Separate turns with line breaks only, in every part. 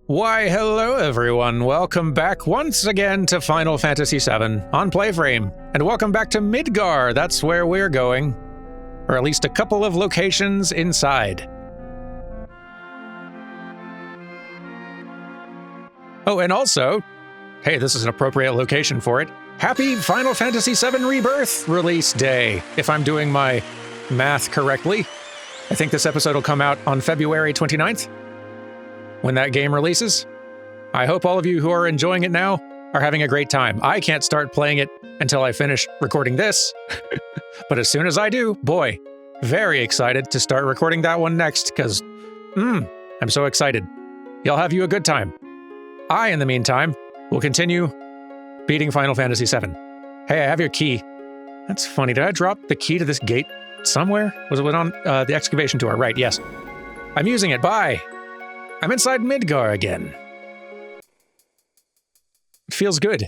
Why, hello everyone. Welcome back once again to Final Fantasy VII on PlayFrame. And welcome back to Midgar. That's where we're going. Or at least a couple of locations inside. Oh, and also, hey, this is an appropriate location for it. Happy Final Fantasy VII Rebirth release day, if I'm doing my math correctly. I think this episode will come out on February 29th. When that game releases. I hope all of you who are enjoying it now are having a great time. I can't start playing it until I finish recording this, but as soon as I do, boy, very excited to start recording that one next, because, I'm so excited. Y'all have you a good time. I, in the meantime, will continue beating Final Fantasy VII. Hey, I have your key. That's funny. Did I drop the key to this gate somewhere? Was it on the excavation tour? Right, yes. I'm using it. Bye. I'm inside Midgar again. It feels good.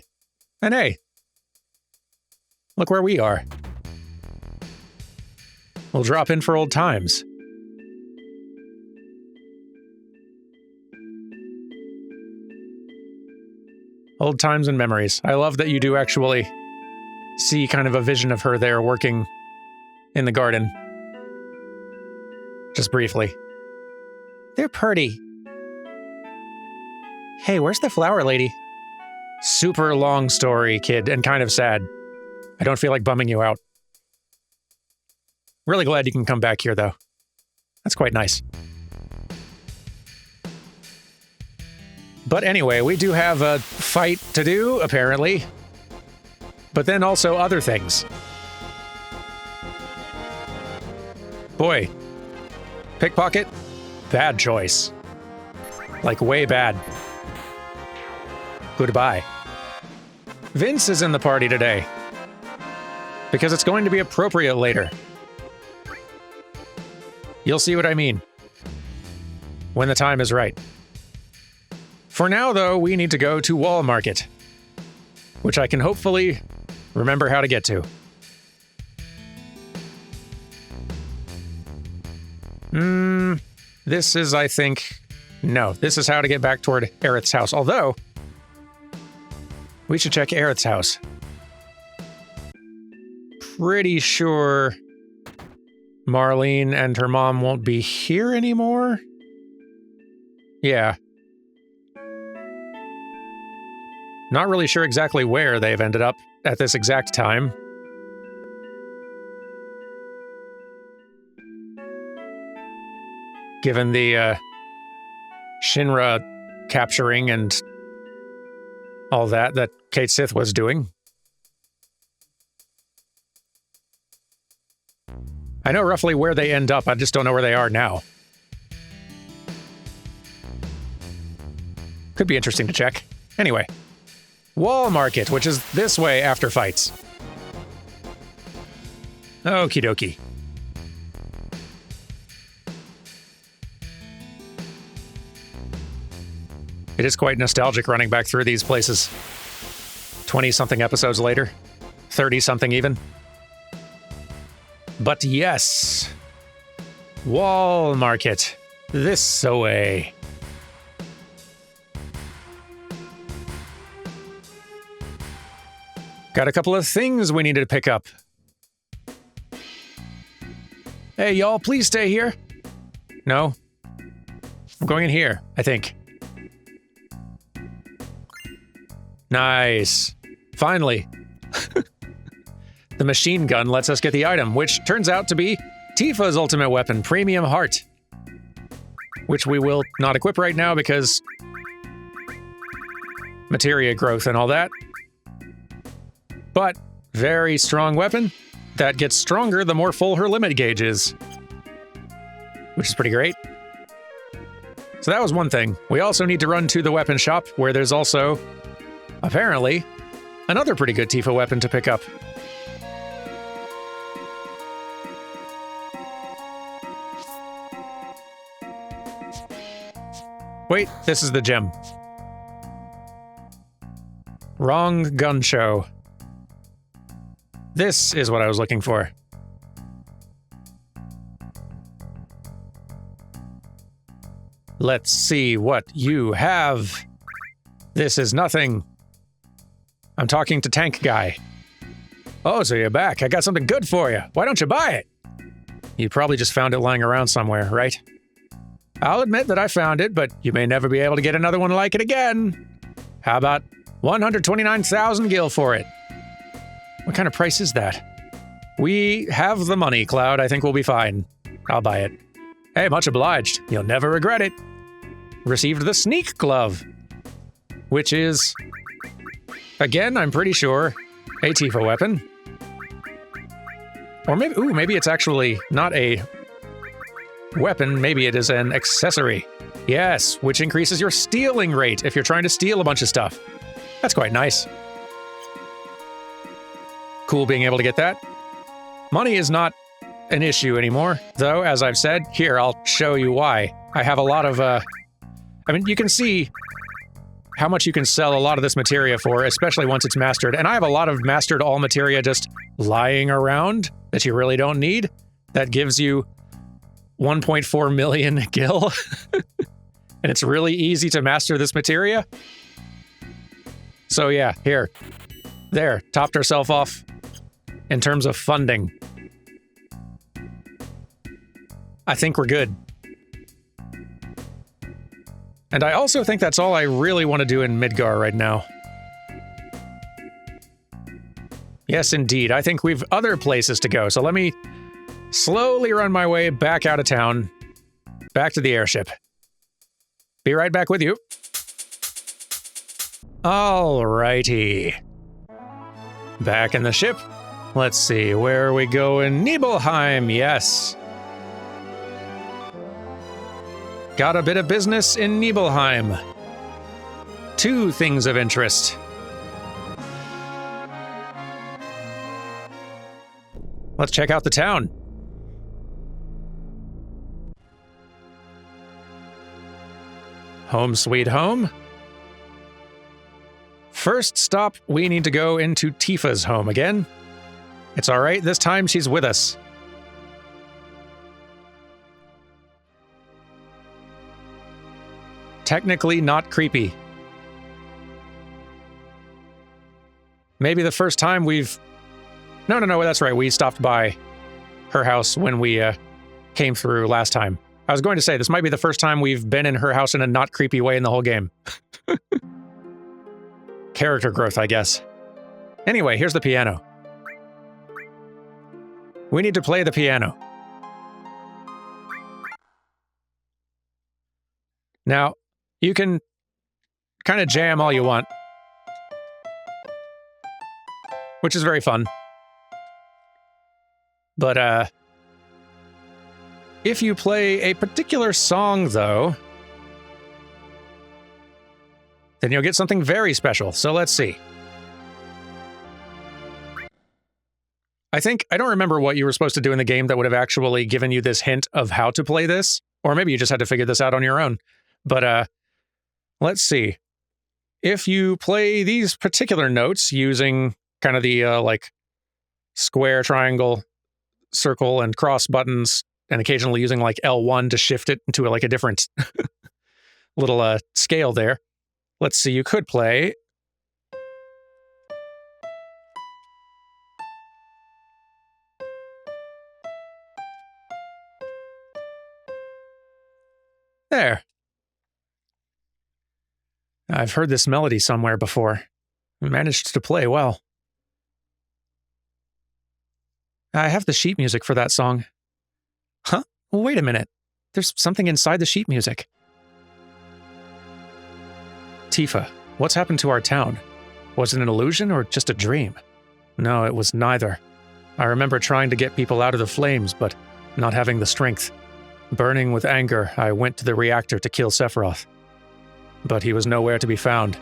And hey, look where we are. We'll drop in for old times. Old times and memories. I love that you do actually see kind of a vision of her there working in the garden. Just briefly. They're pretty. Hey, where's the flower lady? Super long story, kid, and kind of sad. I don't feel like bumming you out. Really glad you can come back here, though. That's quite nice. But anyway, we do have a fight to do, apparently. But then also other things. Boy. Pickpocket? Bad choice. Like, way bad. Goodbye. Vince is in the party today. Because it's going to be appropriate later. You'll see what I mean. When the time is right. For now, though, we need to go to Wall Market. Which I can hopefully remember how to get to. This is, I think... No, this is how to get back toward Aerith's house. Although... we should check Aerith's house. Pretty sure Marlene and her mom won't be here anymore? Yeah. Not really sure exactly where they've ended up at this exact time. Given the Shinra capturing and all that Kate Sith was doing. I know roughly where they end up, I just don't know where they are now. Could be interesting to check. Anyway. Wall Market, which is this way after fights. Okie dokie. It is quite nostalgic running back through these places. 20-something episodes later. 30-something even. But yes. Wall Market. This way. Got a couple of things we needed to pick up. Hey, y'all, please stay here. No? I'm going in here, I think. Nice. Finally. The machine gun lets us get the item, which turns out to be Tifa's ultimate weapon, Premium Heart. Which we will not equip right now because... materia growth and all that. But, very strong weapon that gets stronger the more full her limit gauge is. Which is pretty great. So that was one thing. We also need to run to the weapon shop, where there's also... apparently, another pretty good Tifa weapon to pick up. Wait, this is the gem. Wrong gun show. This is what I was looking for. Let's see what you have. This is nothing. I'm talking to Tank Guy. Oh, so you're back. I got something good for you. Why don't you buy it? You probably just found it lying around somewhere, right? I'll admit that I found it, but you may never be able to get another one like it again. How about 129,000 gil for it? What kind of price is that? We have the money, Cloud. I think we'll be fine. I'll buy it. Hey, much obliged. You'll never regret it. Received the Sneak Glove, which is, again, I'm pretty sure, a Tifa weapon. Or maybe it's actually not a weapon. Maybe it is an accessory. Yes, which increases your stealing rate if you're trying to steal a bunch of stuff. That's quite nice. Cool being able to get that. Money is not an issue anymore, though, as I've said. Here, I'll show you why. I have a lot of, you can see how much you can sell a lot of this materia for, especially once it's mastered. And I have a lot of mastered all materia just lying around that you really don't need. That gives you 1.4 million gil. And it's really easy to master this materia. So yeah, here. There, topped herself off in terms of funding. I think we're good. And I also think that's all I really want to do in Midgar right now. Yes, indeed. I think we've other places to go. So let me slowly run my way back out of town, back to the airship. Be right back with you. Alrighty. Back in the ship. Let's see, where are we going? Nibelheim, yes. Got a bit of business in Nibelheim. 2 things of interest. Let's check out the town. Home sweet home. First stop, we need to go into Tifa's home again. It's all right, this time she's with us. Technically not creepy. Maybe the first time we've... No, that's right. We stopped by her house when we came through last time. I was going to say, this might be the first time we've been in her house in a not creepy way in the whole game. Character growth, I guess. Anyway, here's the piano. We need to play the piano. Now, you can kind of jam all you want, which is very fun. But, if you play a particular song, though, then you'll get something very special. So let's see. I don't remember what you were supposed to do in the game that would have actually given you this hint of how to play this. Or maybe you just had to figure this out on your own. But, let's see. If you play these particular notes using kind of the, square, triangle, circle, and cross buttons, and occasionally using, L1 to shift it into, a different little, scale there. Let's see, you could play... There. I've heard this melody somewhere before. Managed to play well. I have the sheet music for that song. Huh? Well, wait a minute. There's something inside the sheet music. Tifa, what's happened to our town? Was it an illusion or just a dream? No, it was neither. I remember trying to get people out of the flames, but not having the strength. Burning with anger, I went to the reactor to kill Sephiroth. But he was nowhere to be found.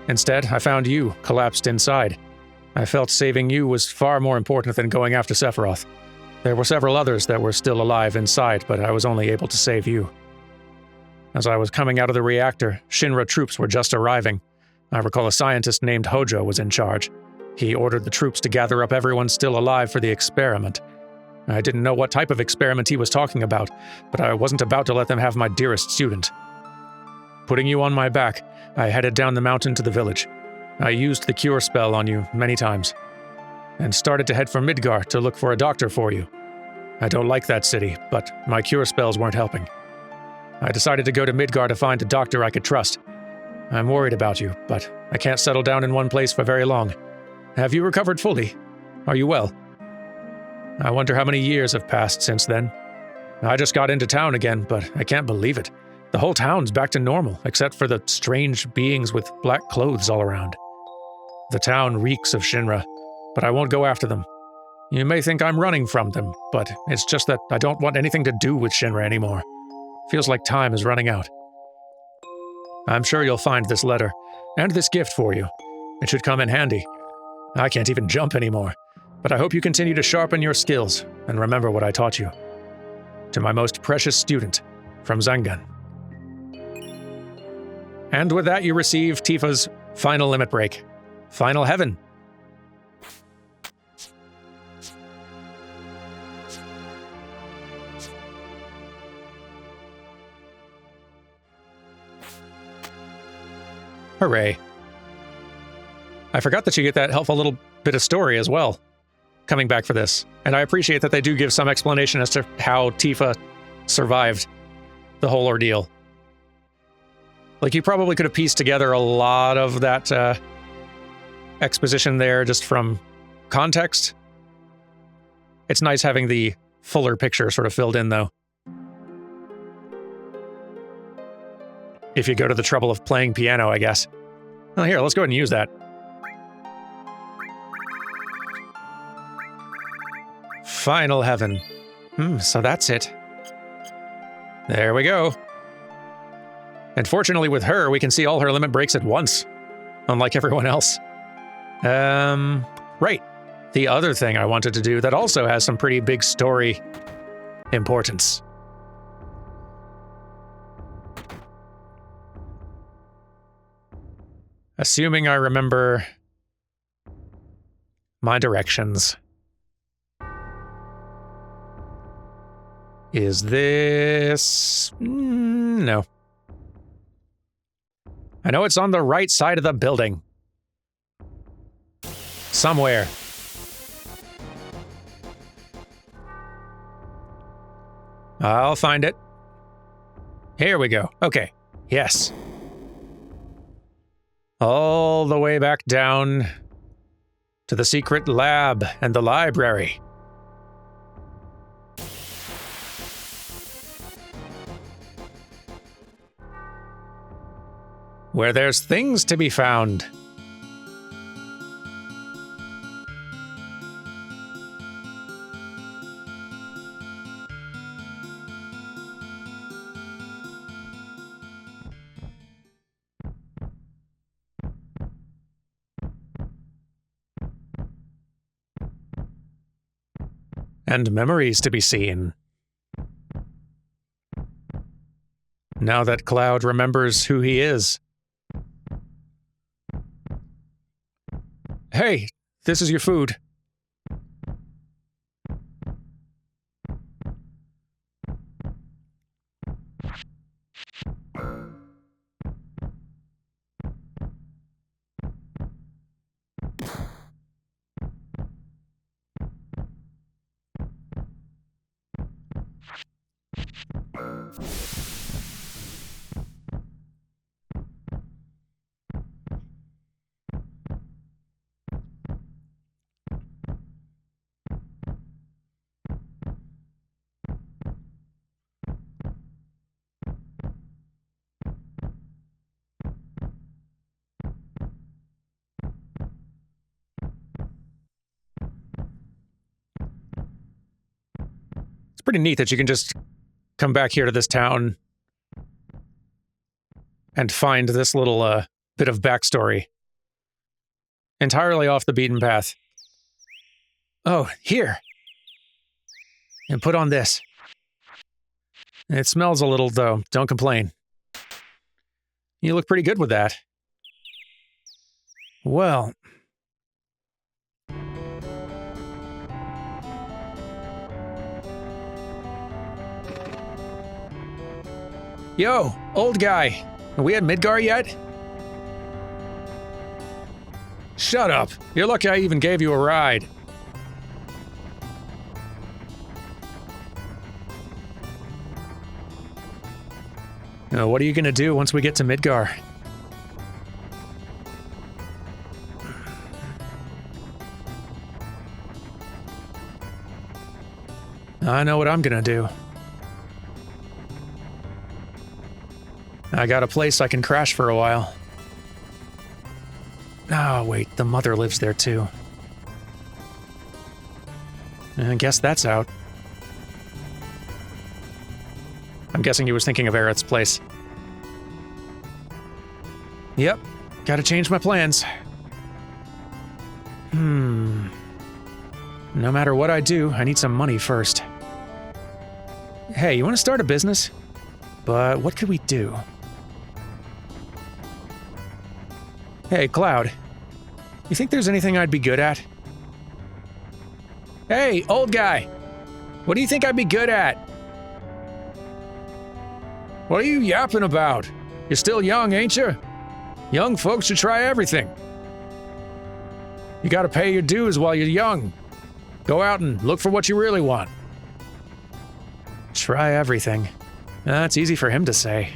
Instead, I found you, collapsed inside. I felt saving you was far more important than going after Sephiroth. There were several others that were still alive inside, but I was only able to save you. As I was coming out of the reactor, Shinra troops were just arriving. I recall a scientist named Hojo was in charge. He ordered the troops to gather up everyone still alive for the experiment. I didn't know what type of experiment he was talking about, but I wasn't about to let them have my dearest student. putting you on my back, I headed down the mountain to the village. I used the cure spell on you many times, and started to head for Midgar to look for a doctor for you. I don't like that city, but my cure spells weren't helping. I decided to go to Midgar to find a doctor I could trust. I'm worried about you, but I can't settle down in one place for very long. Have you recovered fully? Are you well? I wonder how many years have passed since then. I just got into town again, but I can't believe it. The whole town's back to normal, except for the strange beings with black clothes all around. The town reeks of Shinra, but I won't go after them. You may think I'm running from them, but it's just that I don't want anything to do with Shinra anymore. Feels like time is running out. I'm sure you'll find this letter, and this gift for you. It should come in handy. I can't even jump anymore, but I hope you continue to sharpen your skills and remember what I taught you. To my most precious student, from Zangan. And with that, you receive Tifa's final limit break. Final Heaven. Hooray. I forgot that you get that helpful little bit of story as well, coming back for this. And I appreciate that they do give some explanation as to how Tifa survived the whole ordeal. Like, you probably could have pieced together a lot of that exposition there just from context. It's nice having the fuller picture sort of filled in, though. If you go to the trouble of playing piano, I guess. Well, here, let's go ahead and use that. Final Heaven. So that's it. There we go. And fortunately with her, we can see all her limit breaks at once, unlike everyone else. Right. The other thing I wanted to do that also has some pretty big story importance. Assuming I remember my directions. Is this... no. I know it's on the right side of the building. Somewhere. I'll find it. Here we go. Okay. Yes. All the way back down to the secret lab and the library. Where there's things to be found. And memories to be seen. Now that Cloud remembers who he is. Hey, this is your food. It's pretty neat that you can just come back here to this town and find this little bit of backstory. Entirely off the beaten path. Oh, here. And put on this. It smells a little, though. Don't complain. You look pretty good with that. Well... Yo, old guy. Are we at Midgar yet? Shut up. You're lucky I even gave you a ride. Now, what are you gonna do once we get to Midgar? I know what I'm gonna do. I got a place I can crash for a while. Oh, wait, the mother lives there too. I guess that's out. I'm guessing he was thinking of Aerith's place. Yep, gotta change my plans. No matter what I do, I need some money first. Hey, you want to start a business? But what could we do? Hey, Cloud. You think there's anything I'd be good at? Hey, old guy! What do you think I'd be good at? What are you yapping about? You're still young, ain't you? Young folks should try everything. You gotta pay your dues while you're young. Go out and look for what you really want. Try everything. That's easy for him to say.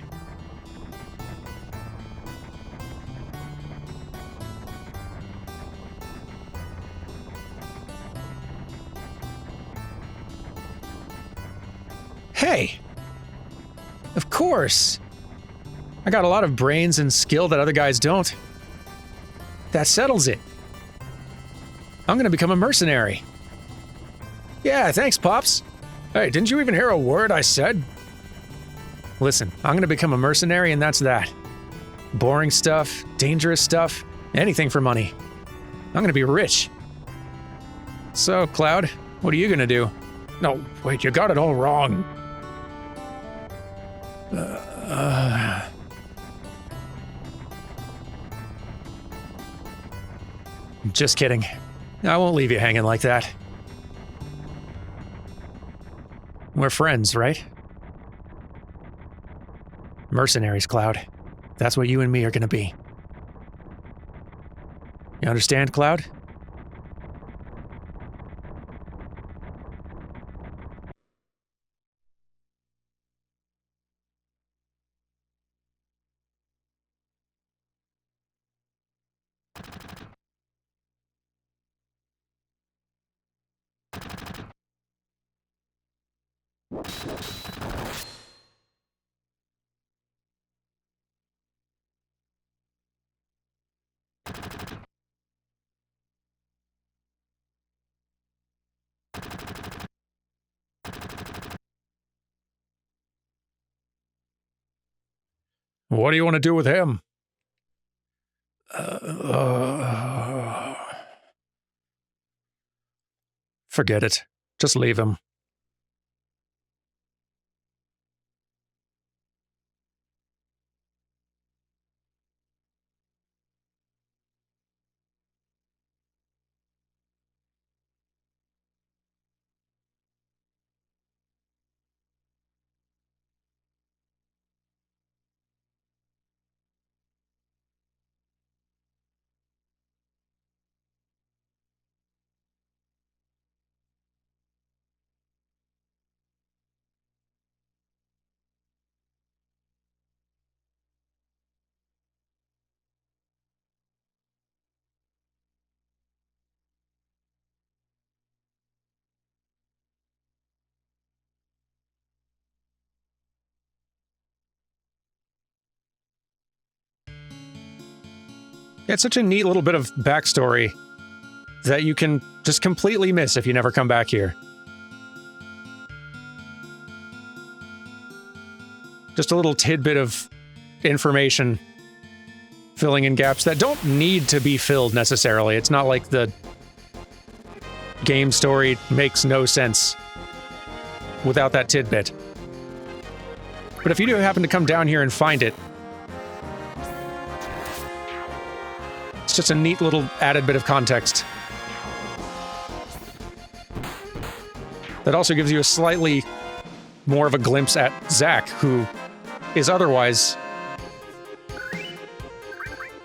Hey! Of course! I got a lot of brains and skill that other guys don't. That settles it. I'm gonna become a mercenary. Yeah, thanks, Pops. Hey, didn't you even hear a word I said? Listen, I'm gonna become a mercenary and that's that. Boring stuff, dangerous stuff, anything for money. I'm gonna be rich. So, Cloud, what are you gonna do? No, wait, you got it all wrong. Just kidding. I won't leave you hanging like that. We're friends, right? Mercenaries, Cloud. That's what you and me are gonna be. You understand, Cloud? What do you want to do with him? Forget it. Just leave him. It's such a neat little bit of backstory that you can just completely miss if you never come back here. Just a little tidbit of information filling in gaps that don't need to be filled necessarily. It's not like the game story makes no sense without that tidbit. But if you do happen to come down here and find it, it's just a neat little added bit of context that also gives you a slightly more of a glimpse at Zack, who is otherwise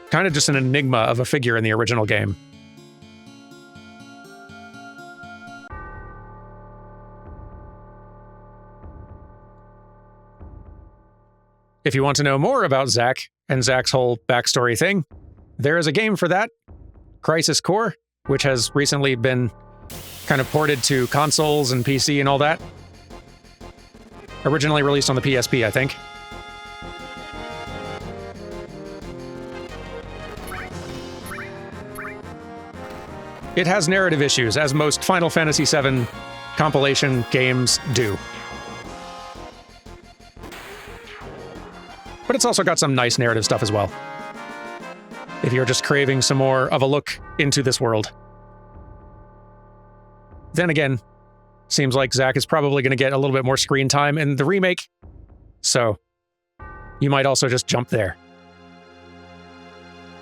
kind of just an enigma of a figure in the original game. If you want to know more about Zack and Zack's whole backstory thing, there is a game for that, Crisis Core, which has recently been kind of ported to consoles and PC and all that. Originally released on the PSP, I think. It has narrative issues, as most Final Fantasy VII compilation games do. But it's also got some nice narrative stuff as well, if you're just craving some more of a look into this world. Then again, seems like Zack is probably going to get a little bit more screen time in the remake, so you might also just jump there.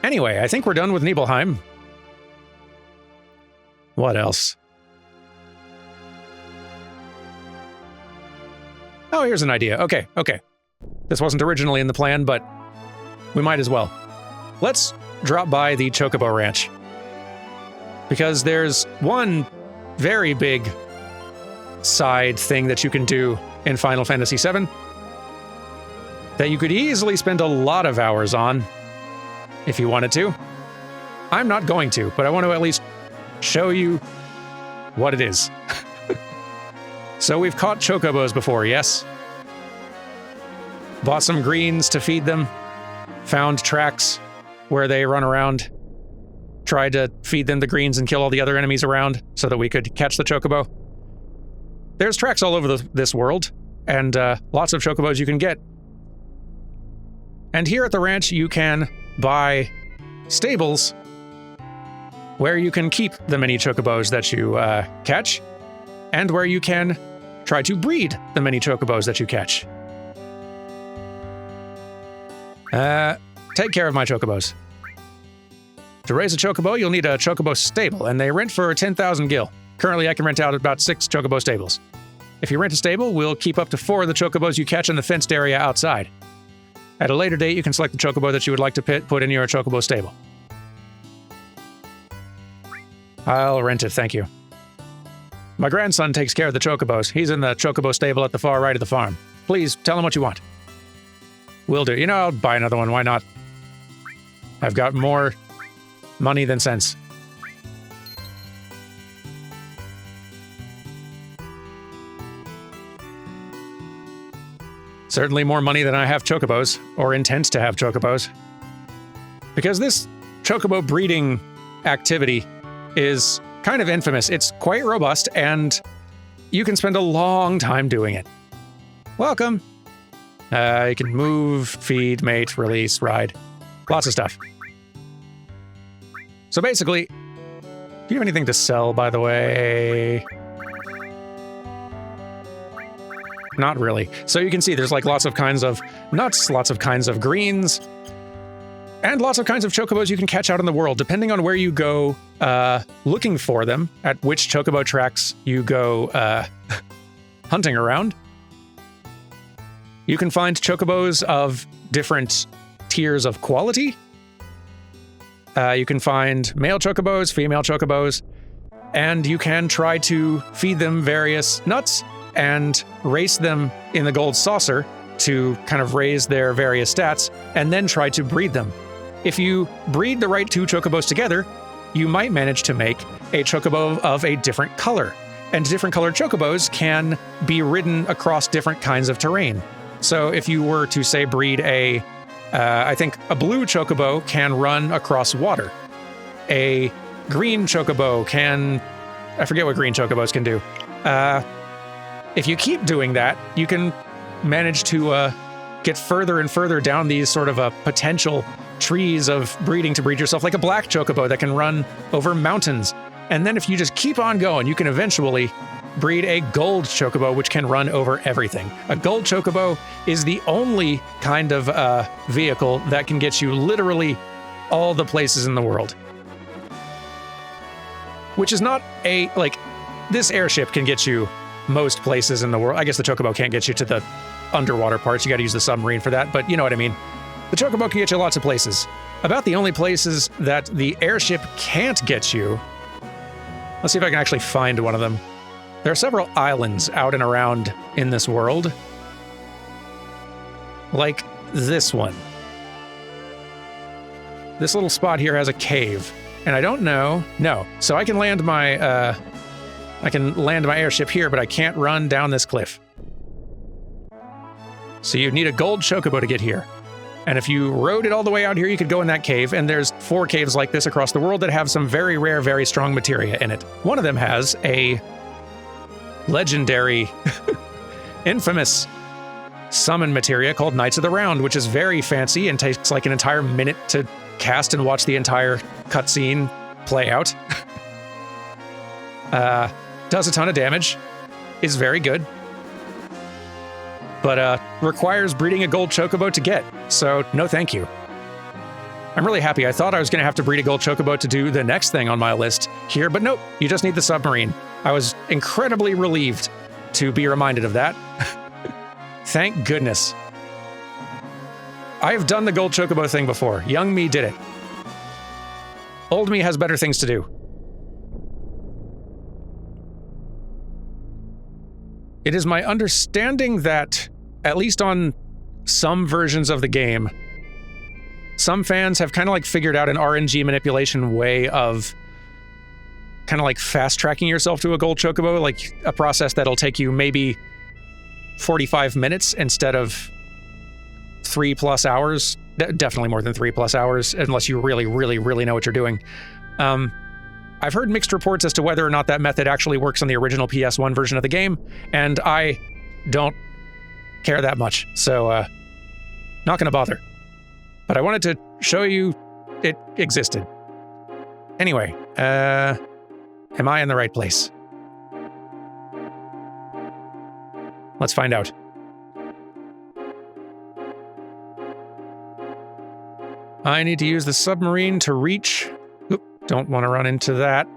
Anyway, I think we're done with Nibelheim. What else? Oh, here's an idea. Okay. This wasn't originally in the plan, but we might as well. Let's drop by the Chocobo Ranch, because there's one very big side thing that you can do in Final Fantasy VII that you could easily spend a lot of hours on if you wanted to. I'm not going to, but I want to at least show you what it is. So we've caught chocobos before, yes? Bought some greens to feed them, found tracks where they run around, tried to feed them the greens and kill all the other enemies around so that we could catch the chocobo. There's tracks all over this world, and lots of chocobos you can get. And here at the ranch, you can buy stables where you can keep the many chocobos that you catch, and where you can try to breed the many chocobos that you catch. Take care of my chocobos. To raise a chocobo, you'll need a chocobo stable, and they rent for 10,000 gil. Currently, I can rent out about 6 chocobo stables. If you rent a stable, we'll keep up to 4 of the chocobos you catch in the fenced area outside. At a later date, you can select the chocobo that you would like to put in your chocobo stable. I'll rent it, thank you. My grandson takes care of the chocobos. He's in the chocobo stable at the far right of the farm. Please, tell him what you want. Will do. You know, I'll buy another one, why not? I've got more money than sense. Certainly more money than I have chocobos, or intend to have chocobos. Because this chocobo breeding activity is kind of infamous. It's quite robust, and you can spend a long time doing it. Welcome. You can move, feed, mate, release, ride. Lots of stuff. So basically, do you have anything to sell, by the way? Not really. So you can see there's like lots of kinds of nuts, lots of kinds of greens, and lots of kinds of chocobos you can catch out in the world, depending on where you go looking for them, at which chocobo tracks you go hunting around. You can find chocobos of different tiers of quality. You can find male chocobos, female chocobos, and you can try to feed them various nuts and race them in the gold saucer to kind of raise their various stats, and then try to breed them. If you breed the right 2 chocobos together, you might manage to make a chocobo of a different color. And different colored chocobos can be ridden across different kinds of terrain. So if you were to, say, breed I think a blue chocobo can run across water. A green chocobo can... I forget what green chocobos can do. If you keep doing that, you can manage to get further and further down these sort of potential trees of breeding to breed yourself, like a black chocobo that can run over mountains. And then if you just keep on going, you can eventually breed a gold chocobo, which can run over everything. A gold chocobo is the only kind of vehicle that can get you literally all the places in the world. Which is not this airship can get you most places in the world. I guess the chocobo can't get you to the underwater parts. You got to use the submarine for that, but you know what I mean. The chocobo can get you lots of places. About the only places that the airship can't get you. Let's see if I can actually find one of them. There are several islands out and around in this world. Like this one. This little spot here has a cave. And I don't know. No. So I can land my airship here, but I can't run down this cliff. So you'd need a gold chocobo to get here. And if you rode it all the way out here, you could go in that cave, and there's 4 caves like this across the world that have some very rare, very strong materia in it. One of them has a legendary, infamous summon materia called Knights of the Round, which is very fancy and takes like an entire minute to cast and watch the entire cutscene play out. Does a ton of damage, is very good, but requires breeding a gold chocobo to get, so no thank you. I'm really happy. I thought I was going to have to breed a gold chocobo to do the next thing on my list here, but nope, you just need the submarine. I was incredibly relieved to be reminded of that. Thank goodness. I've done the gold chocobo thing before. Young me did it. Old me has better things to do. It is my understanding that, at least on some versions of the game, some fans have kind of like figured out an RNG manipulation way of kind of like fast-tracking yourself to a gold chocobo, like a process that'll take you maybe 45 minutes instead of 3+ hours. Definitely more than 3+ hours, unless you really, really, really know what you're doing. I've heard mixed reports as to whether or not that method actually works on the original PS1 version of the game, and I don't care that much, so not gonna bother. But I wanted to show you it existed. Anyway, am I in the right place? Let's find out. I need to use the submarine to reach... Oop, don't want to run into that.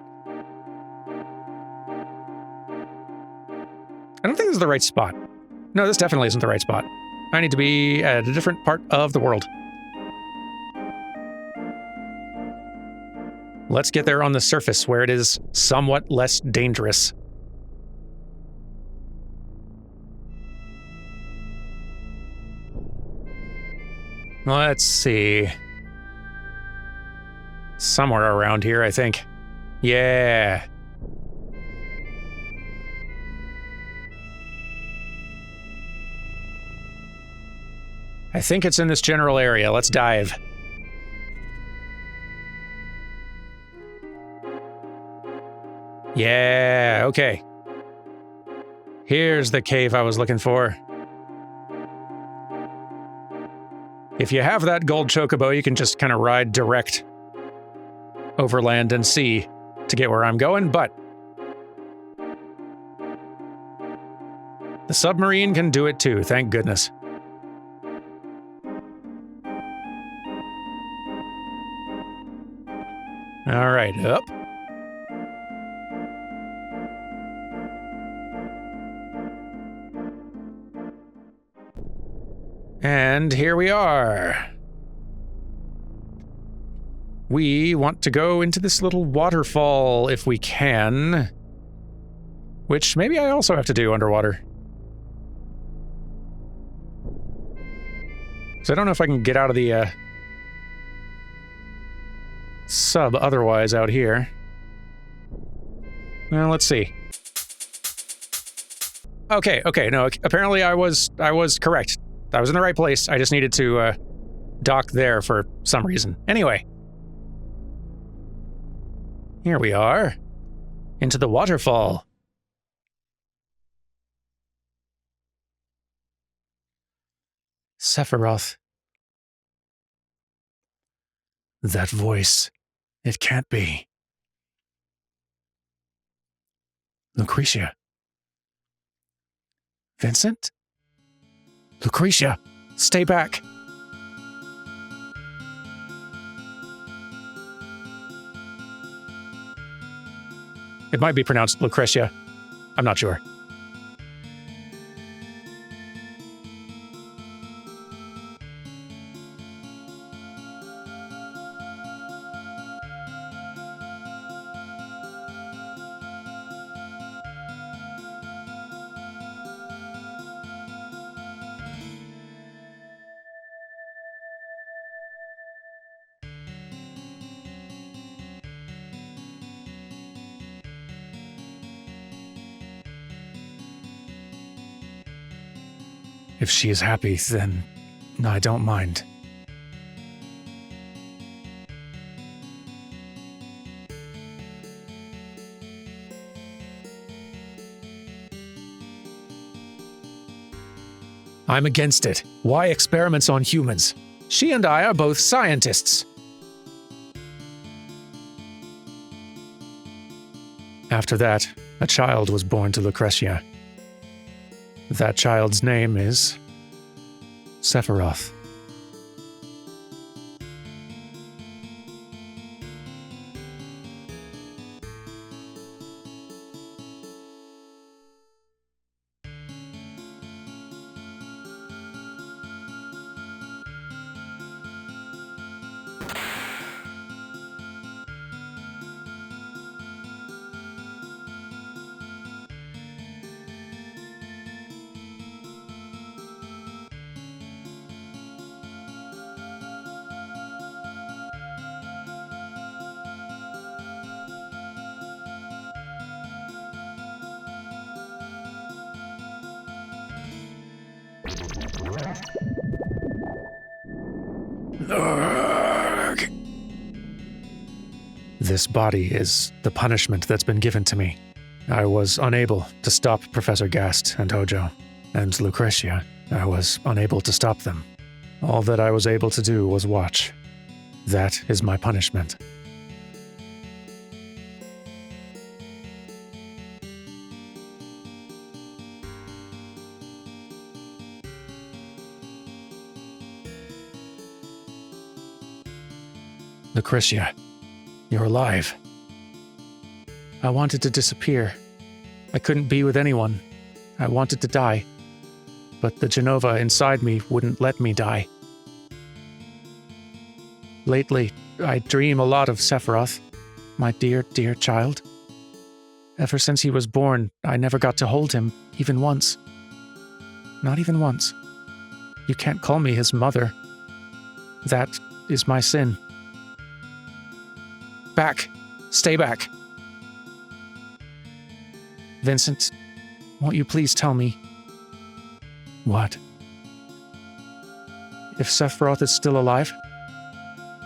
I don't think this is the right spot. No, this definitely isn't the right spot. I need to be at a different part of the world. Let's get there on the surface where it is somewhat less dangerous. Let's see. Somewhere around here, I think. Yeah. I think it's in this general area. Let's dive. Yeah, okay. Here's the cave I was looking for. If you have that gold chocobo, you can just kind of ride direct over land and sea to get where I'm going, but the submarine can do it too, thank goodness. All right, up. And here we are. We want to go into this little waterfall if we can, which maybe I also have to do underwater. So I don't know if I can get out of the sub otherwise out here. Well, let's see. Okay, no, apparently I was correct. I was in the right place. I just needed to dock there for some reason. Anyway. Here we are. Into the waterfall. Sephiroth. That voice. It can't be. Lucretia. Vincent? Lucretia, stay back. It might be pronounced Lucretia. I'm not sure. If she is happy, then I don't mind. I'm against it. Why experiments on humans? She and I are both scientists. After that, a child was born to Lucretia. That child's name is Sephiroth. This body is the punishment that's been given to me. I was unable to stop Professor Gast and Hojo, and Lucretia. I was unable to stop them. All that I was able to do was watch. That is my punishment. Lucretia, you're alive. I wanted to disappear. I couldn't be with anyone. I wanted to die. But the Genova inside me wouldn't let me die. Lately, I dream a lot of Sephiroth, my dear, dear child. Ever since he was born, I never got to hold him, even once. Not even once. You can't call me his mother. That is my sin. Back. Stay back. Vincent, won't you please tell me? What? If Sephiroth is still alive?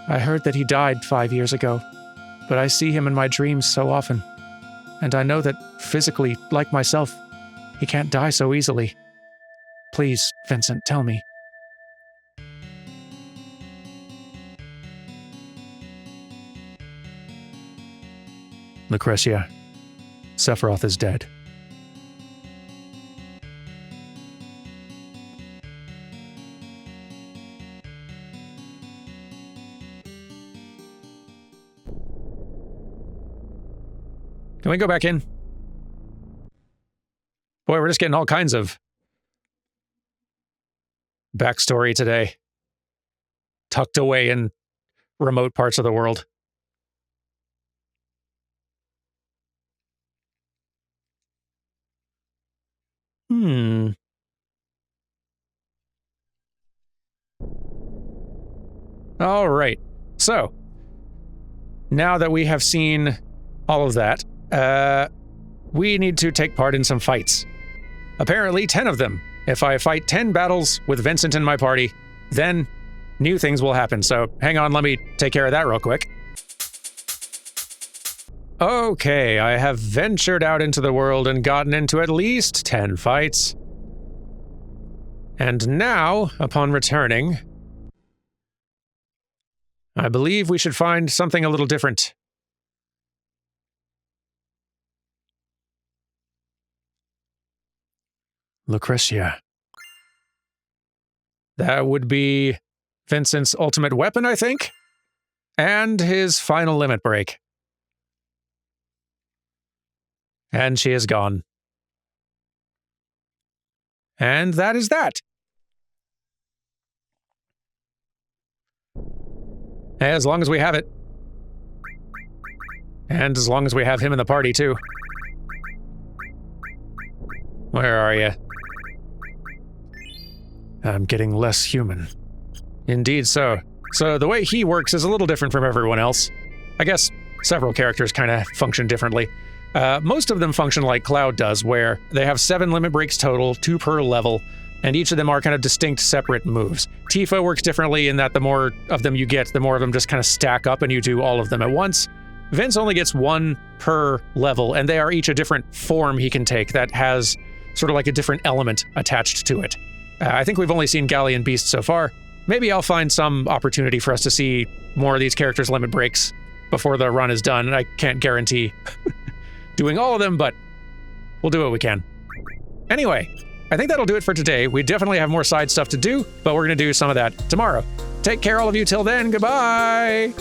I heard that he died 5 years ago, but I see him in my dreams so often, and I know that physically, like myself, he can't die so easily. Please, Vincent, tell me. Lucretia, Sephiroth is dead. Can we go back in? Boy, we're just getting all kinds of backstory today. Tucked away in remote parts of the world. All right. So, now that we have seen all of that, we need to take part in some fights. Apparently 10 of them. If I fight 10 battles with Vincent in my party, then new things will happen. So hang on, let me take care of that real quick. Okay, I have ventured out into the world and gotten into at least 10 fights. And now, upon returning, I believe we should find something a little different. Lucretia. That would be Vincent's ultimate weapon, I think, and his final limit break. And she is gone. And that is that. As long as we have it. And as long as we have him in the party, too. Where are you? I'm getting less human. Indeed so. So the way he works is a little different from everyone else. I guess several characters kind of function differently. Most of them function like Cloud does, where they have 7 limit breaks total, 2 per level, And each of them are kind of distinct, separate moves. Tifa works differently in that the more of them you get, the more of them just kind of stack up and you do all of them at once. Vince only gets one per level, and they are each a different form he can take that has sort of like a different element attached to it. I think we've only seen Galleon Beast so far. Maybe I'll find some opportunity for us to see more of these characters' limit breaks before the run is done. I can't guarantee doing all of them, but we'll do what we can. Anyway, I think that'll do it for today. We definitely have more side stuff to do, but we're going to do some of that tomorrow. Take care, all of you. Till then, goodbye!